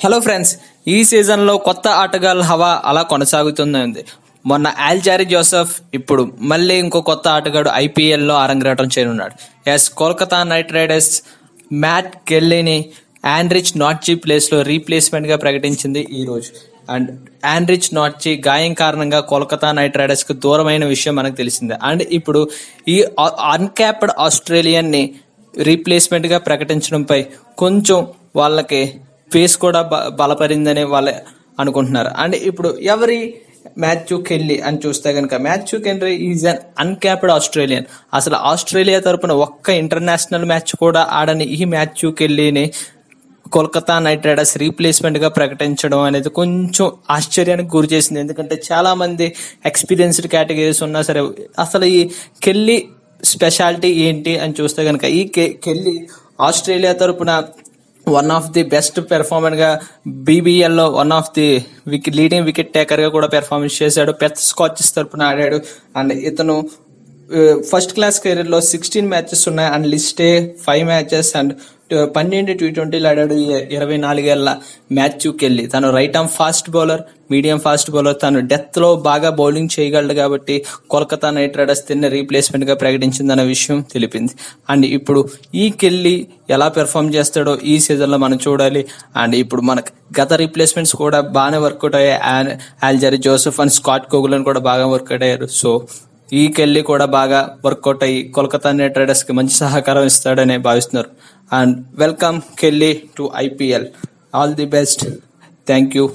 Hello friends, ఈ సీజన్లో కొత్త ఆటగాళ్ళ హవా అలా కొనసాగుతుంది. మొన్న ఆల్జారీ జోసెఫ్, ఇప్పుడు మళ్ళీ ఇంకో కొత్త ఆటగాడు ఐపీఎల్లో అరంగేట్రం చేయనున్నాడు. కోల్కతా నైట్ రైడర్స్ మ్యాట్ కెల్లీని ఆండ్రిచ్ నాట్జీ ప్లేస్లో రీప్లేస్మెంట్గా ప్రకటించింది ఈ రోజు. అండ్ ఆండ్రిచ్ నాట్జీ గాయం కారణంగా కోల్కతా నైట్ రైడర్స్కి దూరమైన విషయం మనకు తెలిసిందే. అండ్ ఇప్పుడు ఈ అన్క్యాప్డ్ ఆస్ట్రేలియన్ని రీప్లేస్మెంట్గా ప్రకటించడంపై కొంచెం వాళ్ళకి ఫేస్ కూడా బలపరిందని వాళ్ళే అనుకుంటున్నారు. అండ్ ఇప్పుడు ఎవరి మాథ్యూ కెల్లీ అని చూస్తే కనుక, Matthew Kelly is an uncapped Australian. అసలు ఆస్ట్రేలియా తరపున ఒక్క ఇంటర్నేషనల్ మ్యాచ్ కూడా ఆడని ఈ మాథ్యూ కెల్లీని కోల్కతా నైట్ రైడర్స్ రీప్లేస్మెంట్ గా ప్రకటించడం అనేది కొంచెం ఆశ్చర్యానికి గురి చేసింది. ఎందుకంటే చాలా మంది ఎక్స్పీరియన్స్డ్ కేటగిరీస్ ఉన్నా సరే, అసలు ఈ కెల్లీ స్పెషాలిటీ ఏంటి అని చూస్తే కనుక, ఈ కెల్లీ ఆస్ట్రేలియా తరపున one of the best performer గా, బీబీఎల్ లో one of the leading wicket taker గా కూడా పెర్ఫార్మెన్స్ చేశాడు. పెర్త్ స్కాచెస్ తరపున ఆడాడు. అండ్ ఇతను ఫస్ట్ క్లాస్ కెరీర్ లో 16 మ్యాచెస్ ఉన్నాయి అండ్ లిస్టే 5 మ్యాచెస్ అండ్ 12 T20 ఆడాడు. 24 ఏళ్ల మాథ్యూ కెల్లీ తను right arm fast bowler, medium fast bowler. తను డెత్ లో బాగా బౌలింగ్ చేయగలడు కాబట్టి కోల్కతా నైట్ రైడర్స్ తిన్న రీప్లేస్మెంట్ గా ప్రకటించిందన్న విషయం తెలిపింది. అండ్ ఇప్పుడు ఈ కెల్లీ ఎలా పెర్ఫామ్ చేస్తాడో ఈ సీజన్ లో మనం చూడాలి. అండ్ ఇప్పుడు మనకు గత రీప్లేస్మెంట్స్ కూడా బాగానే వర్కౌట్ అయ్యాయి. ఆల్జారీ జోసెఫ్ అండ్ స్కాట్ కోగులన్ కూడా బాగా వర్కౌట్ అయ్యారు. సో ఈ కెల్లీ కూడా బాగా వర్కౌట్ అయ్యి కోల్కతా నైట్ రైడర్స్ కి మంచి సహకారం ఇస్తాడని భావిస్తున్నారు. And welcome Kelly to IPL. All the best. Thank you.